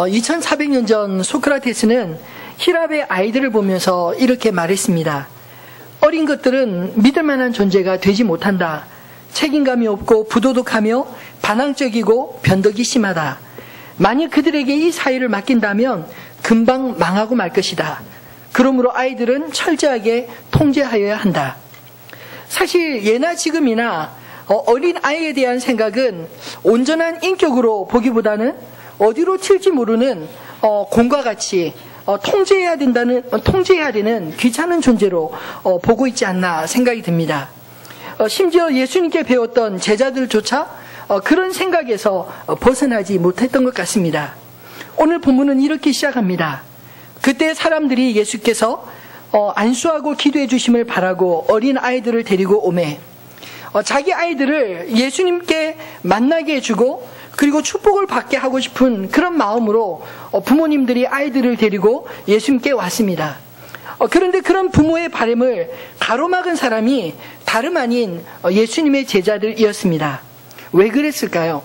2400년 전 소크라테스는 히랍의 아이들을 보면서 이렇게 말했습니다. 어린 것들은 믿을 만한 존재가 되지 못한다. 책임감이 없고 부도덕하며 반항적이고 변덕이 심하다. 만약 그들에게 이 사회를 맡긴다면 금방 망하고 말 것이다. 그러므로 아이들은 철저하게 통제하여야 한다. 사실 예나 지금이나 어린 아이에 대한 생각은 온전한 인격으로 보기보다는 어디로 튈지 모르는 공과 같이 통제해야 되는 귀찮은 존재로 보고 있지 않나 생각이 듭니다. 심지어 예수님께 배웠던 제자들조차 그런 생각에서 벗어나지 못했던 것 같습니다. 오늘 본문은 이렇게 시작합니다. 그때 사람들이 예수께서 안수하고 기도해 주심을 바라고 어린 아이들을 데리고 오매 자기 아이들을 예수님께 만나게 해주고 그리고 축복을 받게 하고 싶은 그런 마음으로 부모님들이 아이들을 데리고 예수님께 왔습니다. 그런데 그런 부모의 바람을 가로막은 사람이 다름 아닌 예수님의 제자들이었습니다. 왜 그랬을까요?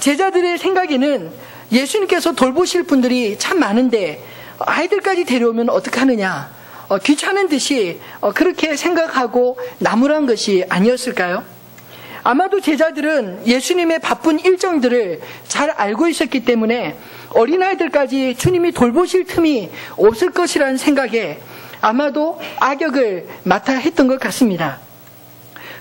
제자들의 생각에는 예수님께서 돌보실 분들이 참 많은데 아이들까지 데려오면 어떡하느냐, 귀찮은 듯이 그렇게 생각하고 나무란 것이 아니었을까요? 아마도 제자들은 예수님의 바쁜 일정들을 잘 알고 있었기 때문에 어린아이들까지 주님이 돌보실 틈이 없을 것이라는 생각에 아마도 악역을 맡아 했던 것 같습니다.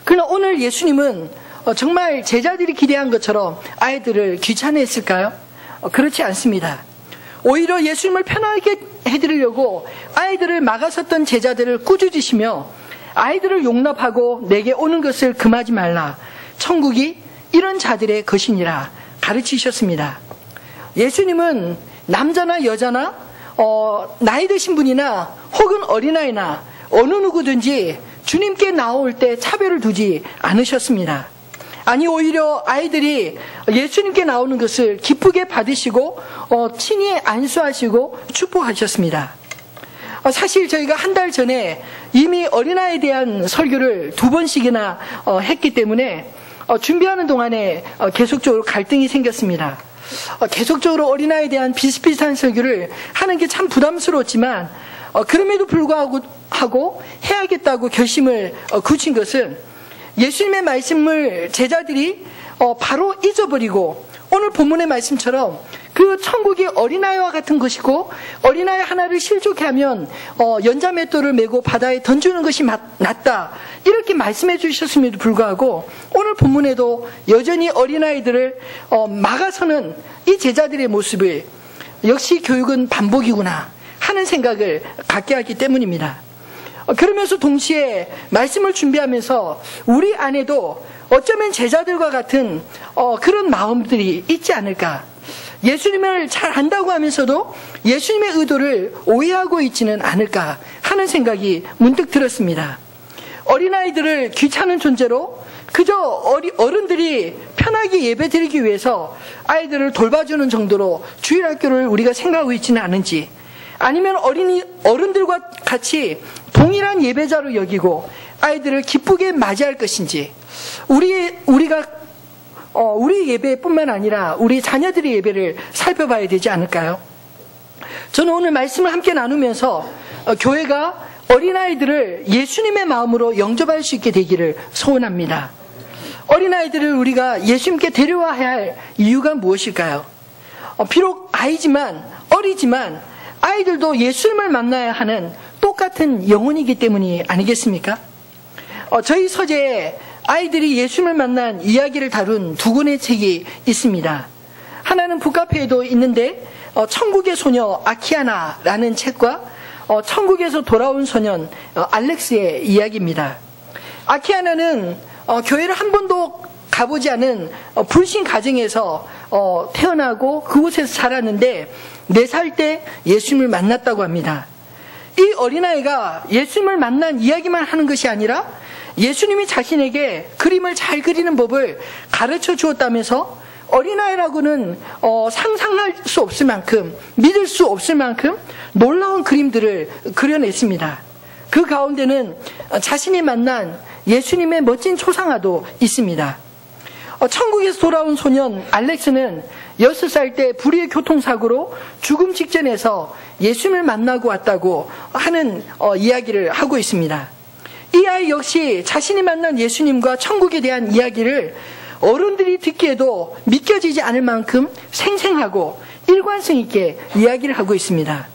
그러나 오늘 예수님은 정말 제자들이 기대한 것처럼 아이들을 귀찮아했을까요? 그렇지 않습니다. 오히려 예수님을 편하게 해드리려고 아이들을 막아섰던 제자들을 꾸짖으시며 아이들을 용납하고 내게 오는 것을 금하지 말라. 천국이 이런 자들의 것이니라 가르치셨습니다. 예수님은 남자나 여자나 나이 드신 분이나 혹은 어린아이나 어느 누구든지 주님께 나올 때 차별을 두지 않으셨습니다. 아니 오히려 아이들이 예수님께 나오는 것을 기쁘게 받으시고 친히 안수하시고 축복하셨습니다. 사실 저희가 한 달 전에 이미 어린아이에 대한 설교를 2번씩이나 했기 때문에 준비하는 동안에 계속적으로 갈등이 생겼습니다. 계속적으로 어린아이에 대한 비슷비슷한 설교를 하는 게 참 부담스러웠지만 그럼에도 불구하고 해야겠다고 결심을 굳힌 것은 예수님의 말씀을 제자들이 바로 잊어버리고 오늘 본문의 말씀처럼 그 천국이 어린아이와 같은 것이고 어린아이 하나를 실족해 하면 연자맷돌을 메고 바다에 던지는 것이 낫다 이렇게 말씀해 주셨음에도 불구하고 오늘 본문에도 여전히 어린아이들을 막아서는 이 제자들의 모습을 역시 교육은 반복이구나 하는 생각을 갖게 하기 때문입니다. 그러면서 동시에 말씀을 준비하면서 우리 안에도 어쩌면 제자들과 같은 그런 마음들이 있지 않을까. 예수님을 잘 안다고 하면서도 예수님의 의도를 오해하고 있지는 않을까 하는 생각이 문득 들었습니다. 어린아이들을 귀찮은 존재로 그저 어른들이 편하게 예배드리기 위해서 아이들을 돌봐주는 정도로 주일학교를 우리가 생각하고 있지는 않은지, 아니면 어른들과 같이 동일한 예배자로 여기고 아이들을 기쁘게 맞이할 것인지, 우리가 우리 예배뿐만 아니라 우리 자녀들의 예배를 살펴봐야 되지 않을까요? 저는 오늘 말씀을 함께 나누면서 교회가 어린아이들을 예수님의 마음으로 영접할 수 있게 되기를 소원합니다. 어린아이들을 우리가 예수님께 데려와야 할 이유가 무엇일까요? 비록 어리지만 아이들도 예수님을 만나야 하는 똑같은 영혼이기 때문이 아니겠습니까? 저희 서재에 아이들이 예수님을 만난 이야기를 다룬 2권의 책이 있습니다. 하나는 북카페에도 있는데 천국의 소녀 아키아나라는 책과 천국에서 돌아온 소년 알렉스의 이야기입니다. 아키아나는 교회를 한 번도 가보지 않은 불신 가정에서 태어나고 그곳에서 자랐는데 4살 때 예수님을 만났다고 합니다. 이 어린아이가 예수님을 만난 이야기만 하는 것이 아니라 예수님이 자신에게 그림을 잘 그리는 법을 가르쳐 주었다면서 어린아이라고는 상상할 수 없을 만큼, 믿을 수 없을 만큼 놀라운 그림들을 그려냈습니다. 그 가운데는 자신이 만난 예수님의 멋진 초상화도 있습니다. 천국에서 돌아온 소년 알렉스는 6살 때 불의의 교통사고로 죽음 직전에서 예수님을 만나고 왔다고 하는 이야기를 하고 있습니다. 이 아이 역시 자신이 만난 예수님과 천국에 대한 이야기를 어른들이 듣기에도 믿겨지지 않을 만큼 생생하고 일관성 있게 이야기를 하고 있습니다.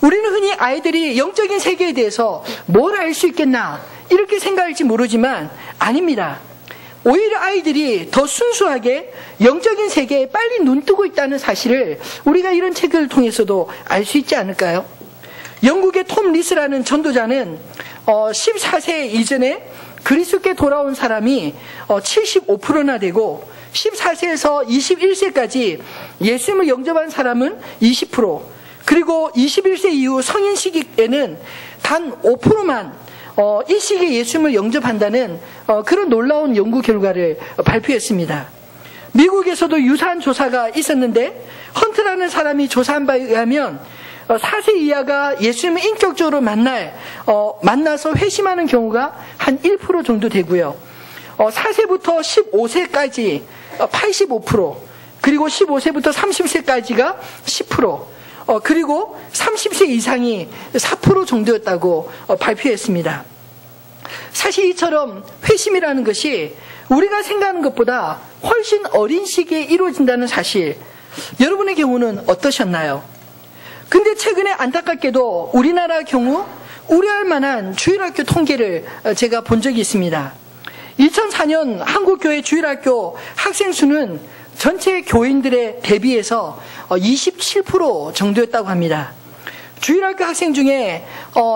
우리는 흔히 아이들이 영적인 세계에 대해서 뭘 알 수 있겠나 이렇게 생각할지 모르지만 아닙니다. 오히려 아이들이 더 순수하게 영적인 세계에 빨리 눈뜨고 있다는 사실을 우리가 이런 책을 통해서도 알 수 있지 않을까요? 영국의 톰 리스라는 전도자는 14세 이전에 그리스도께 돌아온 사람이 75%나 되고 14세에서 21세까지 예수님을 영접한 사람은 20%, 그리고 21세 이후 성인 시기에는 단 5%만 이 시기에 예수님을 영접한다는 그런 놀라운 연구 결과를 발표했습니다. 미국에서도 유사한 조사가 있었는데 헌트라는 사람이 조사한 바에 의하면 4세 이하가 예수님을 인격적으로 만나서 회심하는 경우가 한 1% 정도 되고요. 4세부터 15세까지 85%, 그리고 15세부터 30세까지가 10%, 그리고 30세 이상이 4% 정도였다고 발표했습니다. 사실 이처럼 회심이라는 것이 우리가 생각하는 것보다 훨씬 어린 시기에 이루어진다는 사실, 여러분의 경우는 어떠셨나요? 근데 최근에 안타깝게도 우리나라 경우 우려할 만한 주일학교 통계를 제가 본 적이 있습니다. 2004년 한국교회 주일학교 학생 수는 전체 교인들에 대비해서 27% 정도였다고 합니다. 주일학교 학생 중에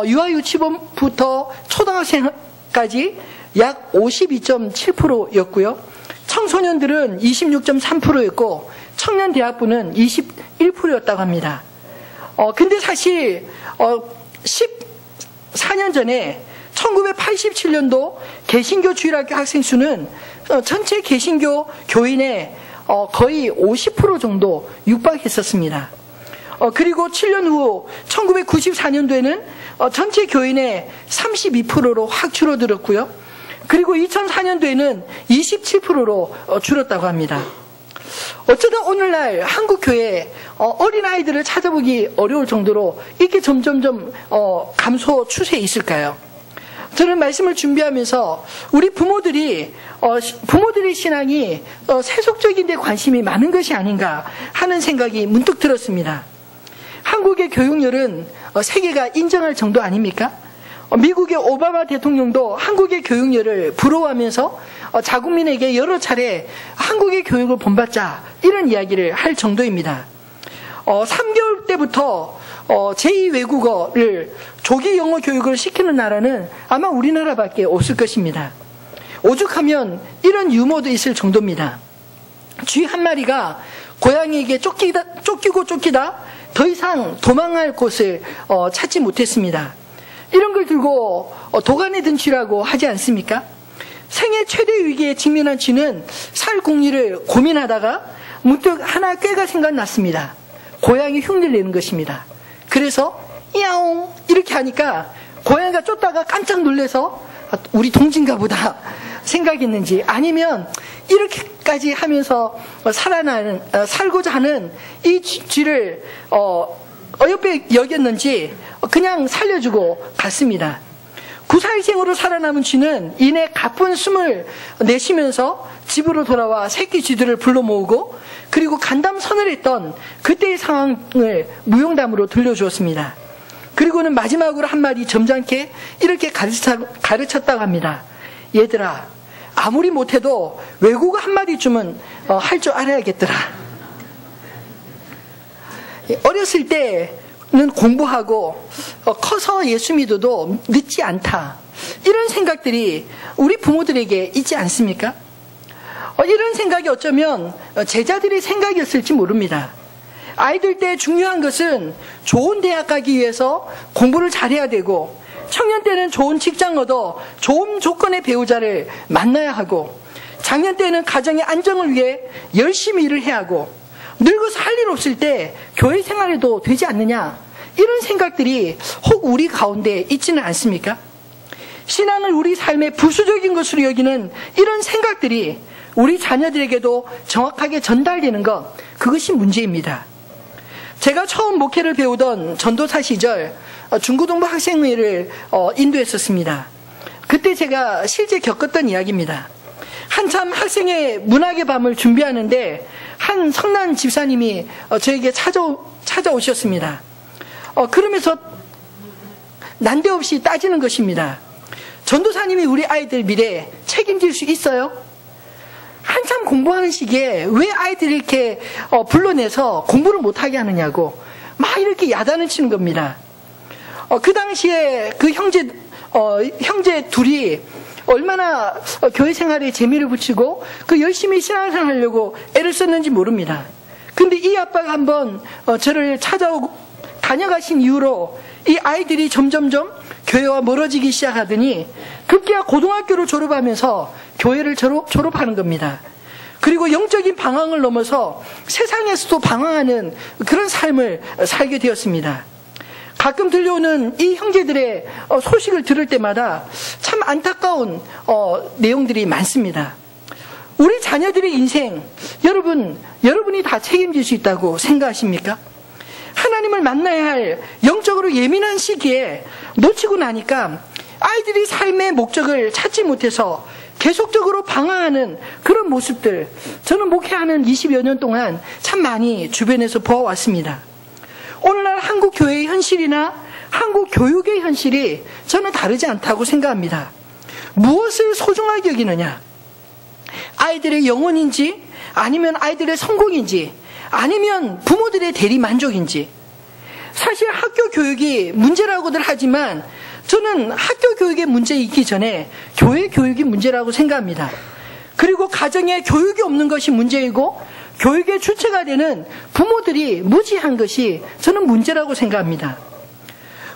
유아유치원부터 초등학생까지 약 52.7%였고요. 청소년들은 26.3%였고 청년대학부는 21%였다고 합니다. 근데 사실 14년 전에 1987년도 개신교 주일학교 학생 수는 전체 개신교 교인의 거의 50% 정도 육박했었습니다. 그리고 7년 후 1994년도에는 전체 교인의 32%로 확 줄어들었고요. 그리고 2004년도에는 27%로 줄었다고 합니다. 어쩌다 오늘날 한국교회 어린아이들을 찾아보기 어려울 정도로 이렇게 점점점 감소 추세에 있을까요? 저는 말씀을 준비하면서 우리 부모들의 신앙이 세속적인 데 관심이 많은 것이 아닌가 하는 생각이 문득 들었습니다. 한국의 교육열은 세계가 인정할 정도 아닙니까? 미국의 오바마 대통령도 한국의 교육열을 부러워하면서 자국민에게 여러 차례 한국의 교육을 본받자 이런 이야기를 할 정도입니다. 3개월 때부터 제2외국어를 조기 영어 교육을 시키는 나라는 아마 우리나라밖에 없을 것입니다. 오죽하면 이런 유머도 있을 정도입니다. 쥐 한 마리가 고양이에게 쫓기고 쫓기다 더 이상 도망할 곳을 찾지 못했습니다. 이런 걸 들고 도간에 든 쥐라고 하지 않습니까? 생애 최대 위기에 직면한 쥐는 살 궁리를 고민하다가 문득 하나 꾀가 생각났습니다. 고양이 흉내를 내는 것입니다. 그래서 야옹 이렇게 하니까 고양이가 쫓다가 깜짝 놀라서 우리 동지인가 보다 생각했는지, 아니면 이렇게까지 하면서 살고자 하는 이 쥐를 어여삐 여겼는지 그냥 살려주고 갔습니다. 구사일생으로 살아남은 쥐는 이내 가쁜 숨을 내쉬면서 집으로 돌아와 새끼 쥐들을 불러 모으고, 그리고 간담선을 했던 그때의 상황을 무용담으로 들려주었습니다. 그리고는 마지막으로 한 마디 점잖게 이렇게 가르쳤다고 합니다. 얘들아, 아무리 못해도 외국어 한 마디쯤은 할 줄 알아야겠더라. 어렸을 때는 공부하고 커서 예수 믿어도 늦지 않다, 이런 생각들이 우리 부모들에게 있지 않습니까? 이런 생각이 어쩌면 제자들의 생각이었을지 모릅니다. 아이들 때 중요한 것은 좋은 대학 가기 위해서 공부를 잘해야 되고, 청년 때는 좋은 직장 얻어 좋은 조건의 배우자를 만나야 하고, 장년 때는 가정의 안정을 위해 열심히 일을 해야 하고, 늙어서 할 일 없을 때 교회 생활해도 되지 않느냐, 이런 생각들이 혹 우리 가운데 있지는 않습니까? 신앙을 우리 삶의 부수적인 것으로 여기는 이런 생각들이 우리 자녀들에게도 정확하게 전달되는 것, 그것이 문제입니다. 제가 처음 목회를 배우던 전도사 시절 중고등부 학생회를 인도했었습니다. 그때 제가 실제 겪었던 이야기입니다. 한참 학생회 문학의 밤을 준비하는데 한 성난 집사님이 저에게 찾아오셨습니다. 그러면서 난데없이 따지는 것입니다. 전도사님이 우리 아이들 미래 책임질 수 있어요? 한참 공부하는 시기에 왜 아이들이 이렇게 불러내서 공부를 못하게 하느냐고 막 이렇게 야단을 치는 겁니다. 그 당시에 그 형제 둘이 얼마나 교회 생활에 재미를 붙이고 그 열심히 신앙생활 하려고 애를 썼는지 모릅니다. 근데 이 아빠가 한번 저를 다녀가신 이후로 이 아이들이 점점점 교회와 멀어지기 시작하더니 급기야 고등학교를 졸업하면서 교회를 졸업하는 겁니다. 그리고 영적인 방황을 넘어서 세상에서도 방황하는 그런 삶을 살게 되었습니다. 가끔 들려오는 이 형제들의 소식을 들을 때마다 참 안타까운 내용들이 많습니다. 우리 자녀들의 인생, 여러분이 다 책임질 수 있다고 생각하십니까? 하나님을 만나야 할 영적으로 예민한 시기에 놓치고 나니까 아이들이 삶의 목적을 찾지 못해서 계속적으로 방황하는 그런 모습들, 저는 목회하는 20여 년 동안 참 많이 주변에서 보아왔습니다. 오늘날 한국 교회의 현실이나 한국 교육의 현실이 저는 다르지 않다고 생각합니다. 무엇을 소중하게 여기느냐? 아이들의 영혼인지, 아니면 아이들의 성공인지, 아니면 부모들의 대리 만족인지. 사실 학교 교육이 문제라고들 하지만 저는 학교 교육의 문제 있기 전에 교회 교육이 문제라고 생각합니다. 그리고 가정에 교육이 없는 것이 문제이고 교육의 주체가 되는 부모들이 무지한 것이 저는 문제라고 생각합니다.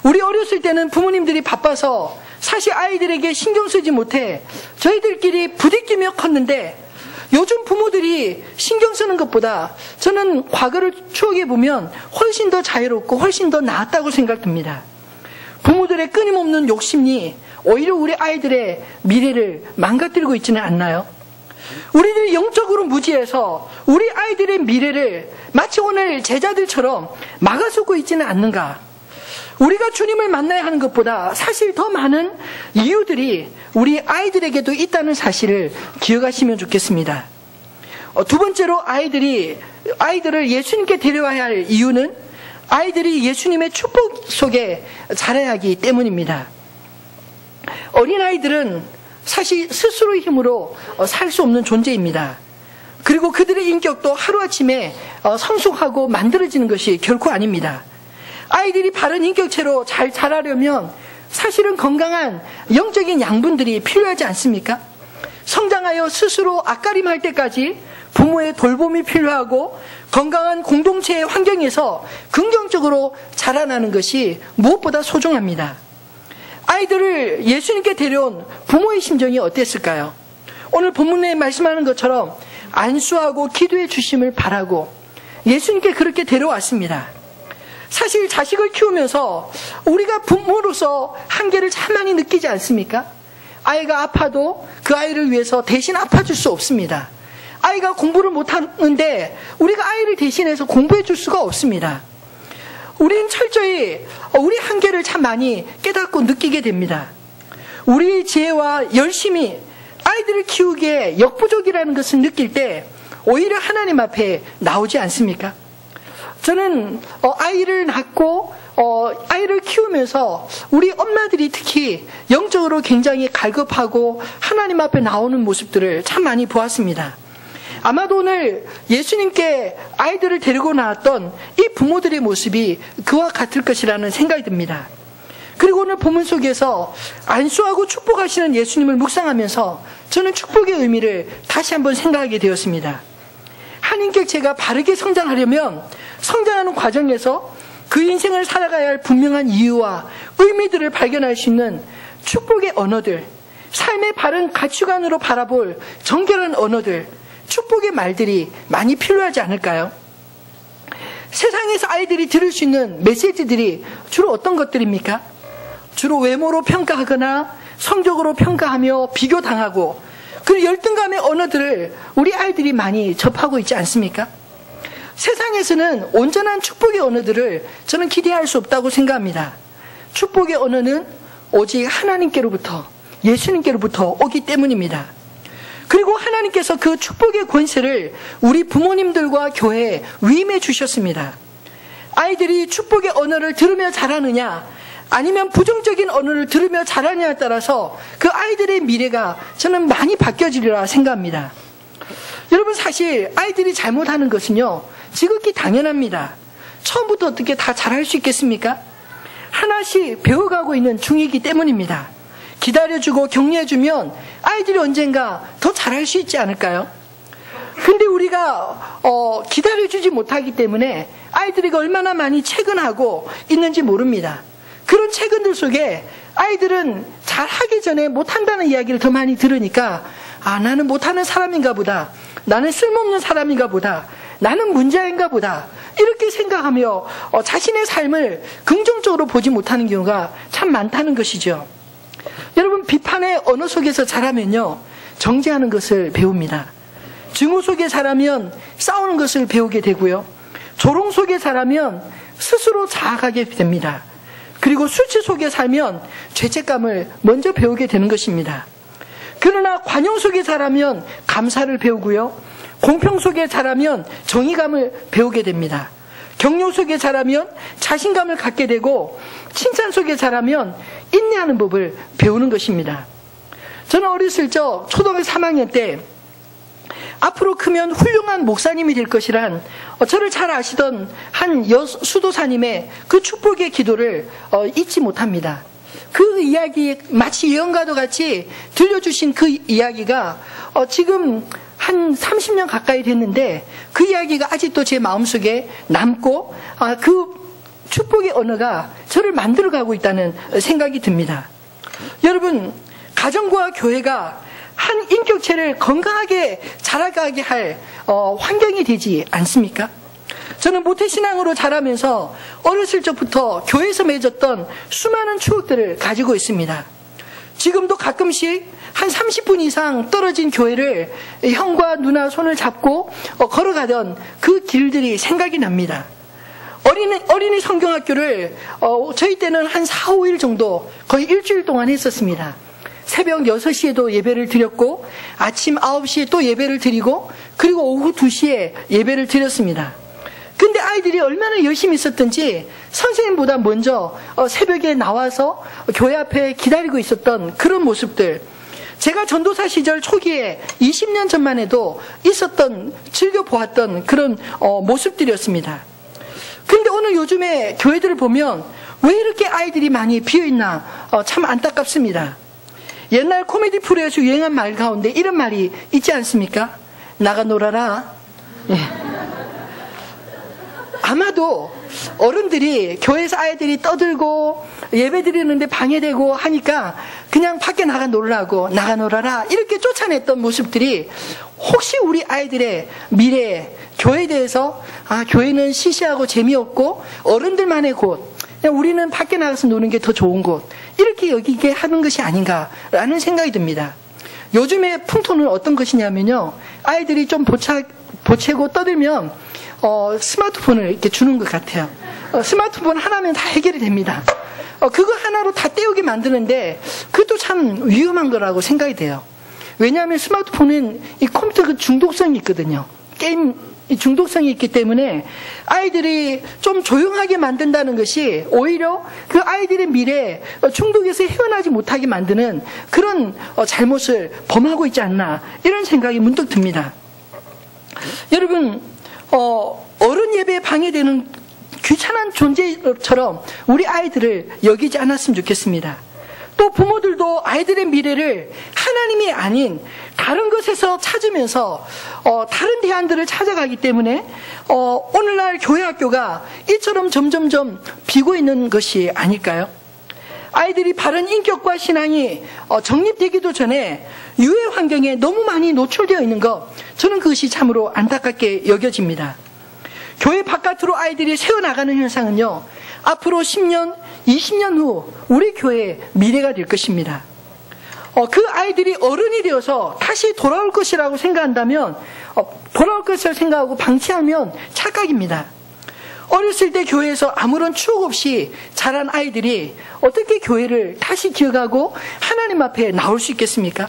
우리 어렸을 때는 부모님들이 바빠서 사실 아이들에게 신경 쓰지 못해 저희들끼리 부딪히며 컸는데 요즘 부모들이 신경 쓰는 것보다 저는 과거를 추억해 보면 훨씬 더 자유롭고 훨씬 더 나았다고 생각됩니다. 부모들의 끊임없는 욕심이 오히려 우리 아이들의 미래를 망가뜨리고 있지는 않나요? 우리들이 영적으로 무지해서 우리 아이들의 미래를 마치 오늘 제자들처럼 막아서고 있지는 않는가? 우리가 주님을 만나야 하는 것보다 사실 더 많은 이유들이 우리 아이들에게도 있다는 사실을 기억하시면 좋겠습니다. 두 번째로 아이들을 예수님께 데려와야 할 이유는 아이들이 예수님의 축복 속에 자라야 하기 때문입니다. 어린아이들은 사실 스스로의 힘으로 살 수 없는 존재입니다. 그리고 그들의 인격도 하루아침에 성숙하고 만들어지는 것이 결코 아닙니다. 아이들이 바른 인격체로 잘 자라려면 사실은 건강한 영적인 양분들이 필요하지 않습니까? 성장하여 스스로 앞가림할 때까지 부모의 돌봄이 필요하고 건강한 공동체의 환경에서 긍정적으로 자라나는 것이 무엇보다 소중합니다. 아이들을 예수님께 데려온 부모의 심정이 어땠을까요? 오늘 본문에 말씀하는 것처럼 안수하고 기도해 주심을 바라고 예수님께 그렇게 데려왔습니다. 사실 자식을 키우면서 우리가 부모로서 한계를 참 많이 느끼지 않습니까? 아이가 아파도 그 아이를 위해서 대신 아파줄 수 없습니다. 아이가 공부를 못하는데 우리가 아이를 대신해서 공부해 줄 수가 없습니다. 우리는 철저히 우리 한계를 참 많이 깨닫고 느끼게 됩니다. 우리의 지혜와 열심히 아이들을 키우기에 역부족이라는 것을 느낄 때 오히려 하나님 앞에 나오지 않습니까? 저는 아이를 낳고 아이를 키우면서 우리 엄마들이 특히 영적으로 굉장히 갈급하고 하나님 앞에 나오는 모습들을 참 많이 보았습니다. 아마도 오늘 예수님께 아이들을 데리고 나왔던 이 부모들의 모습이 그와 같을 것이라는 생각이 듭니다. 그리고 오늘 본문 속에서 안수하고 축복하시는 예수님을 묵상하면서 저는 축복의 의미를 다시 한번 생각하게 되었습니다. 한 인격체가 바르게 성장하려면 성장하는 과정에서 그 인생을 살아가야 할 분명한 이유와 의미들을 발견할 수 있는 축복의 언어들, 삶의 바른 가치관으로 바라볼 정결한 언어들, 축복의 말들이 많이 필요하지 않을까요? 세상에서 아이들이 들을 수 있는 메시지들이 주로 어떤 것들입니까? 주로 외모로 평가하거나 성적으로 평가하며 비교당하고 그 열등감의 언어들을 우리 아이들이 많이 접하고 있지 않습니까? 세상에서는 온전한 축복의 언어들을 저는 기대할 수 없다고 생각합니다. 축복의 언어는 오직 하나님께로부터, 예수님께로부터 오기 때문입니다. 그리고 하나님께서 그 축복의 권세를 우리 부모님들과 교회에 위임해 주셨습니다. 아이들이 축복의 언어를 들으며 자라느냐, 아니면 부정적인 언어를 들으며 자라느냐에 따라서 그 아이들의 미래가 저는 많이 바뀌어지리라 생각합니다. 여러분, 사실 아이들이 잘못하는 것은요, 지극히 당연합니다. 처음부터 어떻게 다 잘할 수 있겠습니까? 하나씩 배워가고 있는 중이기 때문입니다. 기다려주고 격려해주면 아이들이 언젠가 더 잘할 수 있지 않을까요? 근데 우리가 기다려주지 못하기 때문에 아이들이 얼마나 많이 채근하고 있는지 모릅니다. 그런 채근들 속에 아이들은 잘하기 전에 못한다는 이야기를 더 많이 들으니까, 아, 나는 못하는 사람인가 보다, 나는 쓸모없는 사람인가 보다, 나는 문제인가 보다, 이렇게 생각하며 자신의 삶을 긍정적으로 보지 못하는 경우가 참 많다는 것이죠. 여러분, 비판의 언어 속에서 자라면요, 정죄하는 것을 배웁니다. 증오 속에 자라면 싸우는 것을 배우게 되고요, 조롱 속에 자라면 스스로 자학하게 됩니다. 그리고 수치 속에 살면 죄책감을 먼저 배우게 되는 것입니다. 그러나 관용 속에 자라면 감사를 배우고요, 공평 속에 자라면 정의감을 배우게 됩니다. 격려 속에 자라면 자신감을 갖게 되고, 칭찬 속에 자라면 인내하는 법을 배우는 것입니다. 저는 어렸을 적 초등학교 3학년 때 앞으로 크면 훌륭한 목사님이 될 것이란 저를 잘 아시던 한 수도사님의 그 축복의 기도를 잊지 못합니다. 그 이야기, 마치 예언과도 같이 들려주신 그 이야기가 지금 한 30년 가까이 됐는데 그 이야기가 아직도 제 마음속에 남고, 그 축복의 언어가 저를 만들어가고 있다는 생각이 듭니다. 여러분, 가정과 교회가 한 인격체를 건강하게 자라가게 할 환경이 되지 않습니까? 저는 모태신앙으로 자라면서 어렸을 적부터 교회에서 맺었던 수많은 추억들을 가지고 있습니다. 지금도 가끔씩 한 30분 이상 떨어진 교회를 형과 누나 손을 잡고 걸어가던 그 길들이 생각이 납니다. 어린이 성경학교를 저희 때는 한 4, 5일 정도, 거의 일주일 동안 했었습니다. 새벽 6시에도 예배를 드렸고, 아침 9시에 또 예배를 드리고, 그리고 오후 2시에 예배를 드렸습니다. 근데 아이들이 얼마나 열심히 있었던지 선생님보다 먼저 새벽에 나와서 교회 앞에 기다리고 있었던 그런 모습들, 제가 전도사 시절 초기에 20년 전만 해도 있었던, 즐겨보았던 그런 모습들이었습니다. 근데 오늘 요즘에 교회들을 보면 왜 이렇게 아이들이 많이 비어있나 참 안타깝습니다. 옛날 코미디 프로에서 유행한 말 가운데 이런 말이 있지 않습니까? 나가 놀아라. 예. 아마도 어른들이 교회에서 아이들이 떠들고 예배 드리는데 방해되고 하니까 그냥 밖에 나가 놀라고, 나가 놀아라, 이렇게 쫓아냈던 모습들이 혹시 우리 아이들의 미래에 교회에 대해서, 아, 교회는 시시하고 재미없고 어른들만의 곳, 우리는 밖에 나가서 노는 게 더 좋은 곳, 이렇게 여기게 하는 것이 아닌가라는 생각이 듭니다. 요즘의 풍토는 어떤 것이냐면요, 아이들이 좀 보채고 떠들면 스마트폰을 이렇게 주는 것 같아요. 스마트폰 하나면 다 해결이 됩니다. 그거 하나로 다 때우게 만드는데 그것도 참 위험한 거라고 생각이 돼요. 왜냐하면 스마트폰은 이 컴퓨터 중독성이 있거든요. 게임 중독성이 있기 때문에 아이들이 좀 조용하게 만든다는 것이 오히려 그 아이들의 미래에 중독에서 헤어나지 못하게 만드는 그런 잘못을 범하고 있지 않나, 이런 생각이 문득 듭니다. 여러분, 어른 예배에 방해되는 귀찮은 존재처럼 우리 아이들을 여기지 않았으면 좋겠습니다. 또 부모들도 아이들의 미래를 하나님이 아닌 다른 것에서 찾으면서 다른 대안들을 찾아가기 때문에 오늘날 교회 학교가 이처럼 점점점 비고 있는 것이 아닐까요? 아이들이 바른 인격과 신앙이 정립되기도 전에 유해 환경에 너무 많이 노출되어 있는 것, 저는 그것이 참으로 안타깝게 여겨집니다. 교회 바깥으로 아이들이 새어나가는 현상은요, 앞으로 10년, 20년 후 우리 교회의 미래가 될 것입니다. 그 아이들이 어른이 되어서 다시 돌아올 것이라고 생각한다면, 돌아올 것을 생각하고 방치하면 착각입니다. 어렸을 때 교회에서 아무런 추억 없이 자란 아이들이 어떻게 교회를 다시 기억하고 하나님 앞에 나올 수 있겠습니까?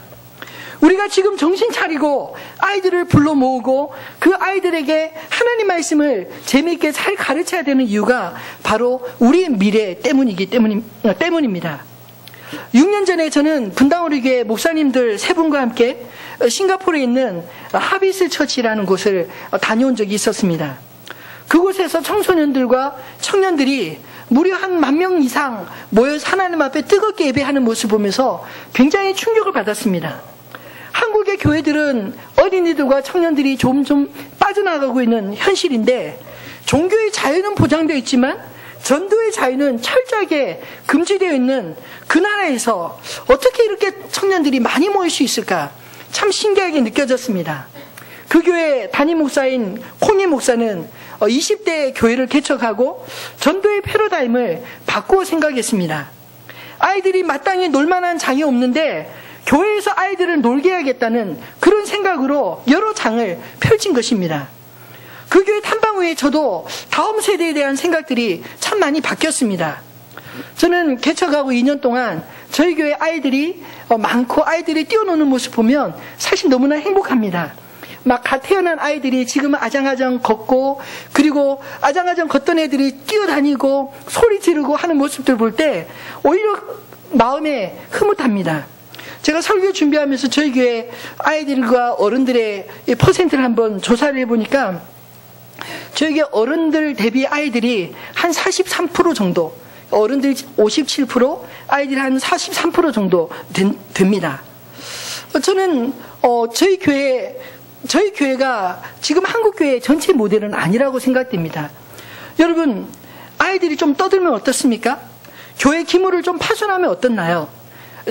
우리가 지금 정신 차리고 아이들을 불러 모으고 그 아이들에게 하나님 말씀을 재미있게 잘 가르쳐야 되는 이유가 바로 우리의 미래 때문입니다. 6년 전에 저는 분당우리교회 목사님들 세 분과 함께 싱가포르에 있는 하비스 처치라는 곳을 다녀온 적이 있었습니다. 그곳에서 청소년들과 청년들이 무려 한 10,000명 이상 모여서 하나님 앞에 뜨겁게 예배하는 모습을 보면서 굉장히 충격을 받았습니다. 한국의 교회들은 어린이들과 청년들이 점점 빠져나가고 있는 현실인데, 종교의 자유는 보장되어 있지만 전도의 자유는 철저하게 금지되어 있는 그 나라에서 어떻게 이렇게 청년들이 많이 모일 수 있을까 참 신기하게 느껴졌습니다. 그 교회 담임 목사인 콩이 목사는 20대 교회를 개척하고 전도의 패러다임을 바꾸어 생각했습니다. 아이들이 마땅히 놀만한 장이 없는데 교회에서 아이들을 놀게 해야겠다는 그런 생각으로 여러 장을 펼친 것입니다. 그 교회 탐방 후에 저도 다음 세대에 대한 생각들이 참 많이 바뀌었습니다. 저는 개척하고 2년 동안 저희 교회 아이들이 많고 아이들이 뛰어노는 모습 보면 사실 너무나 행복합니다. 막 갓 태어난 아이들이 지금은 아장아장 걷고, 그리고 아장아장 걷던 애들이 뛰어다니고 소리 지르고 하는 모습들 볼 때 오히려 마음에 흐뭇합니다. 제가 설교 준비하면서 저희 교회 아이들과 어른들의 퍼센트를 한번 조사를 해보니까 저희 교회 어른들 대비 아이들이 한 43% 정도, 어른들이 57%, 아이들이 한 43% 정도 됩니다. 저는 저희 교회가 지금 한국 교회 전체 모델은 아니라고 생각됩니다. 여러분, 아이들이 좀 떠들면 어떻습니까? 교회 기물을 좀 파손하면 어떻나요?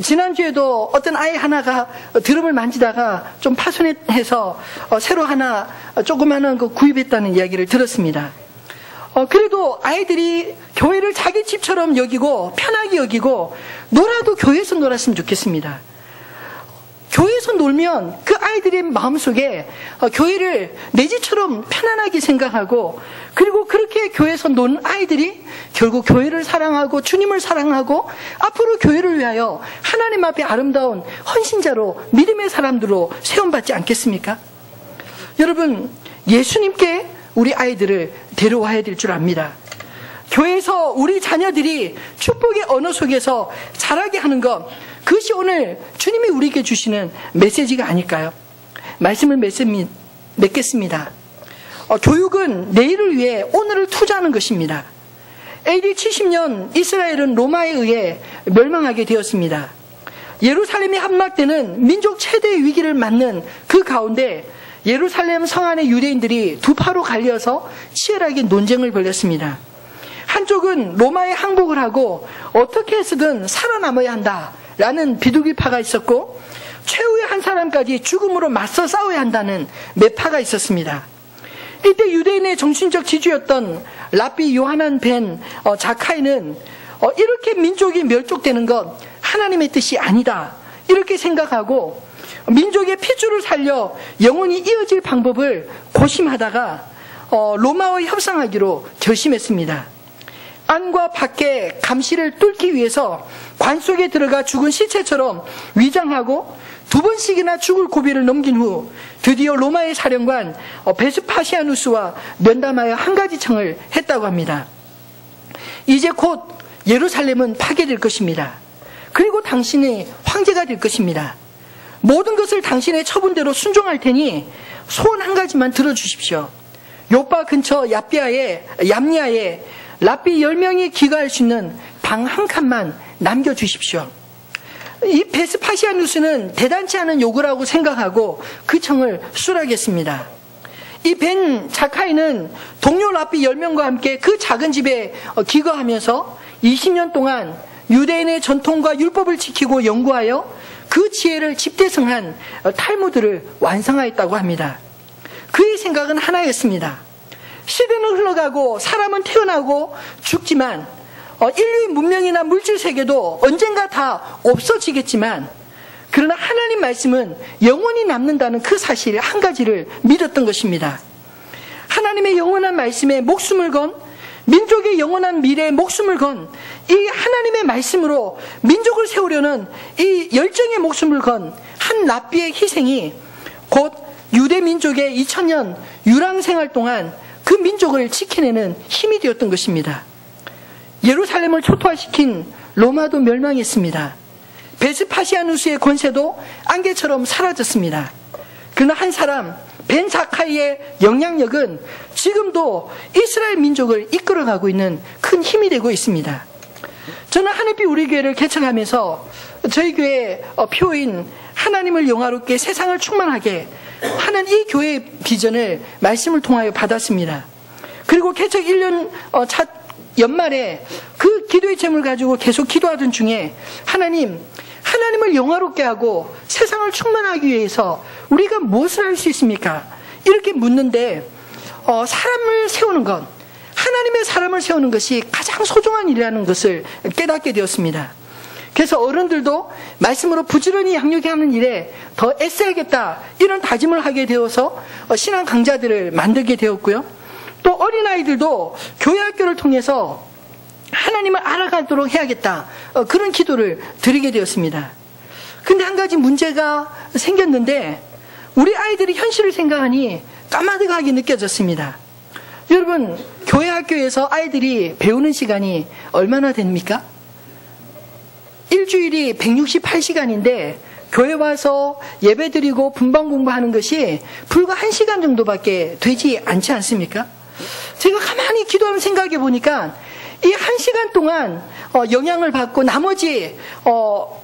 지난주에도 어떤 아이 하나가 드럼을 만지다가 좀 파손해서 새로 하나 조그마한 거 구입했다는 이야기를 들었습니다. 그래도 아이들이 교회를 자기 집처럼 여기고 편하게 여기고 놀아도 교회에서 놀았으면 좋겠습니다. 교회에서 놀면 그 아이들의 마음속에 교회를 내 집처럼 편안하게 생각하고, 그리고 그렇게 교회에서 노는 아이들이 결국 교회를 사랑하고 주님을 사랑하고 앞으로 교회를 위하여 하나님 앞에 아름다운 헌신자로, 믿음의 사람들로 세움받지 않겠습니까? 여러분, 예수님께 우리 아이들을 데려와야 될 줄 압니다. 교회에서 우리 자녀들이 축복의 언어 속에서 자라게 하는 것, 그것이 오늘 주님이 우리에게 주시는 메시지가 아닐까요? 말씀을 맺겠습니다. 교육은 내일을 위해 오늘을 투자하는 것입니다. AD 70년 이스라엘은 로마에 의해 멸망하게 되었습니다. 예루살렘이 함락되는 민족 최대의 위기를 맞는 그 가운데 예루살렘 성 안의 유대인들이 두 파로 갈려서 치열하게 논쟁을 벌였습니다. 한쪽은 로마에 항복을 하고 어떻게 해서든 살아남아야 한다라는 비둘기파가 있었고, 최후의 한 사람까지 죽음으로 맞서 싸워야 한다는 매파가 있었습니다. 이때 유대인의 정신적 지주였던 랍비 요하난 벤 자카이는 이렇게 민족이 멸족되는 것 하나님의 뜻이 아니다, 이렇게 생각하고 민족의 핏줄을 살려 영원히 이어질 방법을 고심하다가 로마와 협상하기로 결심했습니다. 안과 밖에 감시를 뚫기 위해서 관 속에 들어가 죽은 시체처럼 위장하고 2번씩이나 죽을 고비를 넘긴 후 드디어 로마의 사령관 베스파시아누스와 면담하여 한 가지 청을 했다고 합니다. 이제 곧 예루살렘은 파괴될 것입니다. 그리고 당신이 황제가 될 것입니다. 모든 것을 당신의 처분대로 순종할 테니 소원 한 가지만 들어주십시오. 요파 근처 얌니아에 랍비 10명이 기거할 수 있는 방 한 칸만 남겨주십시오. 이 베스파시아누스는 대단치 않은 요구라고 생각하고 그 청을 수락했습니다. 이 벤 자카이는 동료 랍비 10명과 함께 그 작은 집에 기거하면서 20년 동안 유대인의 전통과 율법을 지키고 연구하여 그 지혜를 집대성한 탈무드를 완성하였다고 합니다. 그의 생각은 하나였습니다. 시대는 흘러가고 사람은 태어나고 죽지만 인류의 문명이나 물질 세계도 언젠가 다 없어지겠지만 그러나 하나님 말씀은 영원히 남는다는 그 사실 한 가지를 믿었던 것입니다. 하나님의 영원한 말씀에 목숨을 건, 민족의 영원한 미래에 목숨을 건 이 하나님의 말씀으로 민족을 세우려는 이 열정의 목숨을 건 한 랍비의 희생이 곧 유대 민족의 2000년 유랑 생활 동안 그 민족을 지켜내는 힘이 되었던 것입니다. 예루살렘을 초토화시킨 로마도 멸망했습니다. 베스파시아누스의 권세도 안개처럼 사라졌습니다. 그러나 한 사람 벤 자카이의 영향력은 지금도 이스라엘 민족을 이끌어가고 있는 큰 힘이 되고 있습니다. 저는 하늘빛 우리 교회를 개척하면서 저희 교회의 표인 하나님을 영화롭게 세상을 충만하게 하는 이 교회의 비전을 말씀을 통하여 받았습니다. 그리고 개척 1년 차 연말에 그 기도의 제목을 가지고 계속 기도하던 중에 하나님을 영화롭게 하고 세상을 충만하기 위해서 우리가 무엇을 할 수 있습니까? 이렇게 묻는데 사람을 세우는 것, 하나님의 사람을 세우는 것이 가장 소중한 일이라는 것을 깨닫게 되었습니다. 그래서 어른들도 말씀으로 부지런히 양육해 하는 일에 더 애써야겠다 이런 다짐을 하게 되어서 신앙 강좌들을 만들게 되었고요. 또 어린아이들도 교회 학교를 통해서 하나님을 알아가도록 해야겠다 그런 기도를 드리게 되었습니다. 근데 한 가지 문제가 생겼는데 우리 아이들이 현실을 생각하니 까마득하게 느껴졌습니다. 여러분, 교회 학교에서 아이들이 배우는 시간이 얼마나 됩니까? 일주일이 168시간인데 교회 와서 예배 드리고 분방 공부하는 것이 불과 1시간 정도밖에 되지 않지 않습니까? 제가 가만히 기도하면 생각해 보니까 이 1시간 동안 영향을 받고 나머지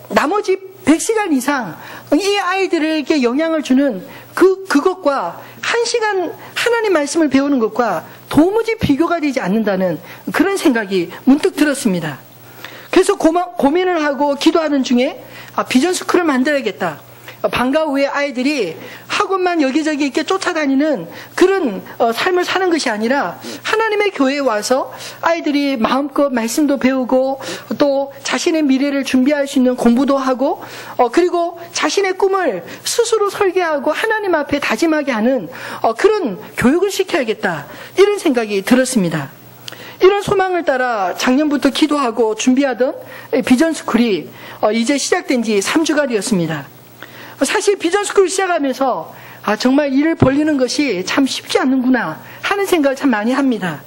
100시간 이상 이 아이들에게 영향을 주는 그것과 1시간 하나님 말씀을 배우는 것과 도무지 비교가 되지 않는다는 그런 생각이 문득 들었습니다. 그래서 고민을 하고 기도하는 중에 비전 스쿨을 만들어야겠다. 방과 후에 아이들이 학원만 여기저기 이렇게 쫓아다니는 그런 삶을 사는 것이 아니라 하나님의 교회에 와서 아이들이 마음껏 말씀도 배우고 또 자신의 미래를 준비할 수 있는 공부도 하고 그리고 자신의 꿈을 스스로 설계하고 하나님 앞에 다짐하게 하는 그런 교육을 시켜야겠다. 이런 생각이 들었습니다. 이런 소망을 따라 작년부터 기도하고 준비하던 비전 스쿨이 이제 시작된 지 3주가 되었습니다. 사실 비전 스쿨 시작하면서 정말 일을 벌리는 것이 참 쉽지 않는구나 하는 생각을 참 많이 합니다.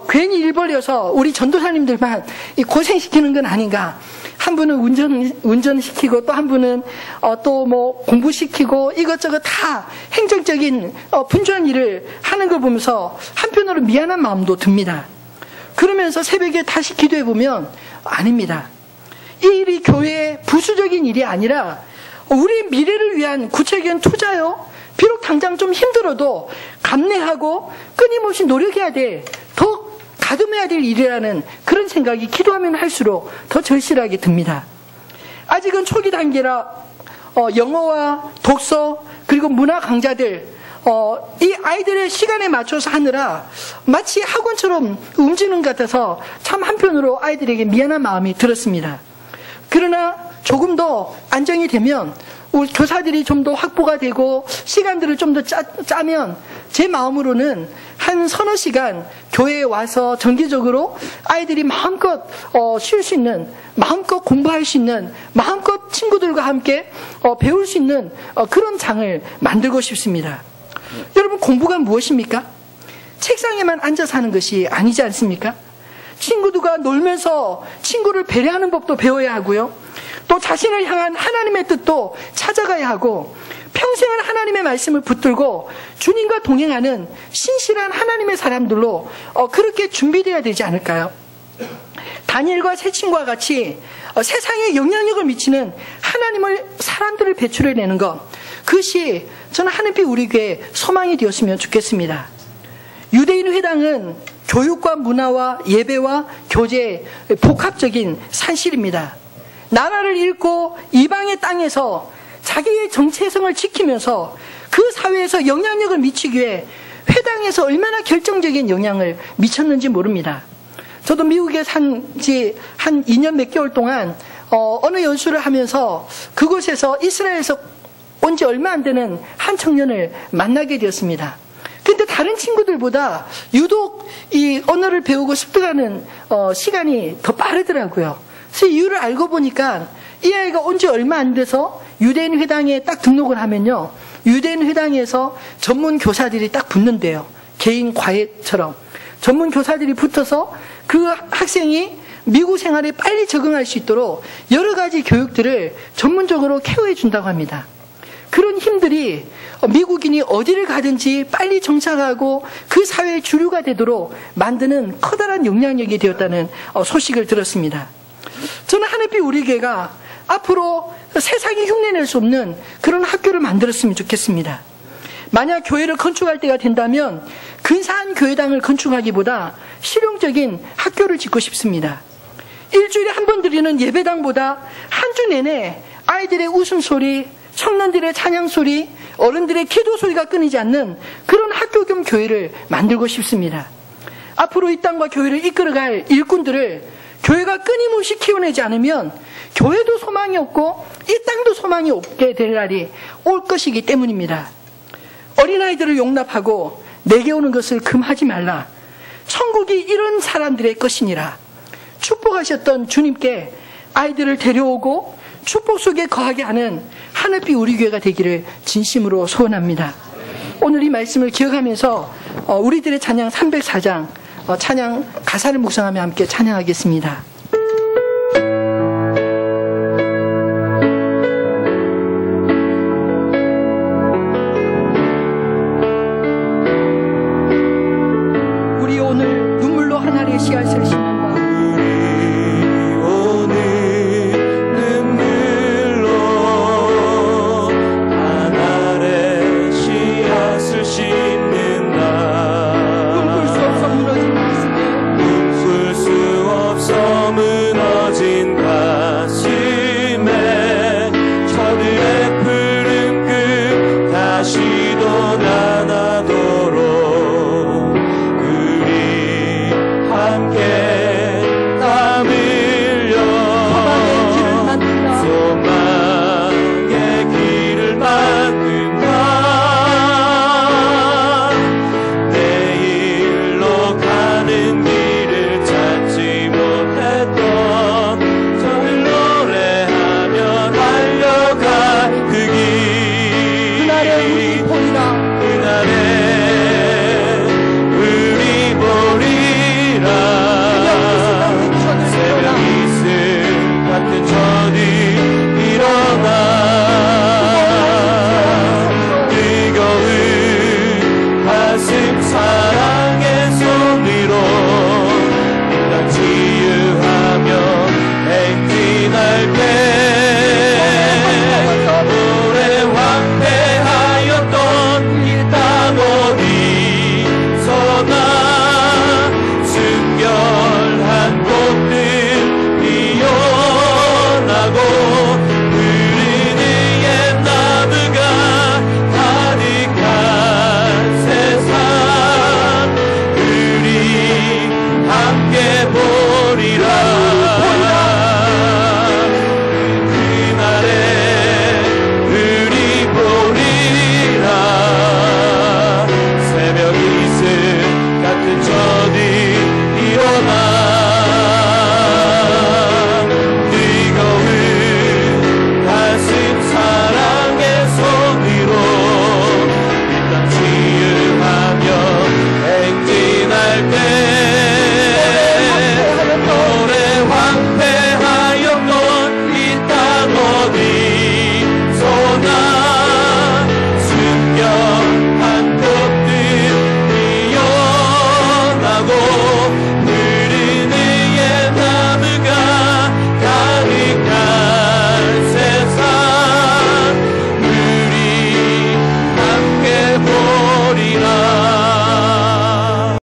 괜히 일 벌려서 우리 전도사님들만 고생시키는 건 아닌가. 한 분은 운전시키고 또 한 분은 또 뭐 공부시키고 이것저것 다 행정적인 분주한 일을 하는 걸 보면서 한편으로 미안한 마음도 듭니다. 그러면서 새벽에 다시 기도해 보면 아닙니다. 이 일이 교회의 부수적인 일이 아니라 우리 미래를 위한 구체적인 투자요. 비록 당장 좀 힘들어도 감내하고 끊임없이 노력해야 돼. 더 가듬해야 될 일이라는 그런 생각이 기도하면 할수록 더 절실하게 듭니다. 아직은 초기 단계라 영어와 독서 그리고 문화 강좌들 이 아이들의 시간에 맞춰서 하느라 마치 학원처럼 움직이는 것 같아서 참 한편으로 아이들에게 미안한 마음이 들었습니다. 그러나 조금 더 안정이 되면 우리 교사들이 좀 더 확보가 되고 시간들을 좀 더 짜면 제 마음으로는 한 서너 시간 교회에 와서 정기적으로 아이들이 마음껏 쉴 수 있는, 마음껏 공부할 수 있는, 마음껏 친구들과 함께 배울 수 있는 그런 장을 만들고 싶습니다. 여러분, 공부가 무엇입니까? 책상에만 앉아서 하는 것이 아니지 않습니까? 친구들과 놀면서 친구를 배려하는 법도 배워야 하고요. 또 자신을 향한 하나님의 뜻도 찾아가야 하고 평생을 하나님의 말씀을 붙들고 주님과 동행하는 신실한 하나님의 사람들로 그렇게 준비되어야 되지 않을까요? 다니엘과 세 친구와 같이 세상에 영향력을 미치는 하나님을 사람들을 배출해내는 것, 그것이 저는 하늘빛 우리 교회의 소망이 되었으면 좋겠습니다. 유대인 회당은 교육과 문화와 예배와 교제의 복합적인 산실입니다. 나라를 잃고 이방의 땅에서 자기의 정체성을 지키면서 그 사회에서 영향력을 미치기 위해 회당에서 얼마나 결정적인 영향을 미쳤는지 모릅니다. 저도 미국에 산 지 한 2년 몇 개월 동안 어느 연수를 하면서 그곳에서 이스라엘에서 온 지 얼마 안 되는 한 청년을 만나게 되었습니다. 근데 다른 친구들보다 유독 이 언어를 배우고 습득하는 시간이 더 빠르더라고요. 그래서 이유를 알고 보니까 이 아이가 온 지 얼마 안 돼서 유대인 회당에 딱 등록을 하면요, 유대인 회당에서 전문 교사들이 딱 붙는데요. 개인 과외처럼 전문 교사들이 붙어서 그 학생이 미국 생활에 빨리 적응할 수 있도록 여러 가지 교육들을 전문적으로 케어해 준다고 합니다. 그런 힘들이 미국인이 어디를 가든지 빨리 정착하고 그 사회의 주류가 되도록 만드는 커다란 영향력이 되었다는 소식을 들었습니다. 저는 하늘빛 우리 교회가 앞으로 세상이 흉내낼 수 없는 그런 학교를 만들었으면 좋겠습니다. 만약 교회를 건축할 때가 된다면 근사한 교회당을 건축하기보다 실용적인 학교를 짓고 싶습니다. 일주일에 한 번 드리는 예배당보다 한 주 내내 아이들의 웃음소리, 청년들의 찬양소리, 어른들의 기도소리가 끊이지 않는 그런 학교 겸 교회를 만들고 싶습니다. 앞으로 이 땅과 교회를 이끌어갈 일꾼들을 교회가 끊임없이 키워내지 않으면 교회도 소망이 없고 이 땅도 소망이 없게 될 날이 올 것이기 때문입니다. 어린아이들을 용납하고 내게 오는 것을 금하지 말라. 천국이 이런 사람들의 것이니라. 축복하셨던 주님께 아이들을 데려오고 축복 속에 거하게 하는 하늘빛 우리 교회가 되기를 진심으로 소원합니다. 오늘 이 말씀을 기억하면서 우리들의 찬양 304장 찬양 가사를 묵상하며 함께 찬양하겠습니다. 우리 오늘 눈물로 하나님의 씨앗을 심는다. 숨겨한 꽃들 피어나고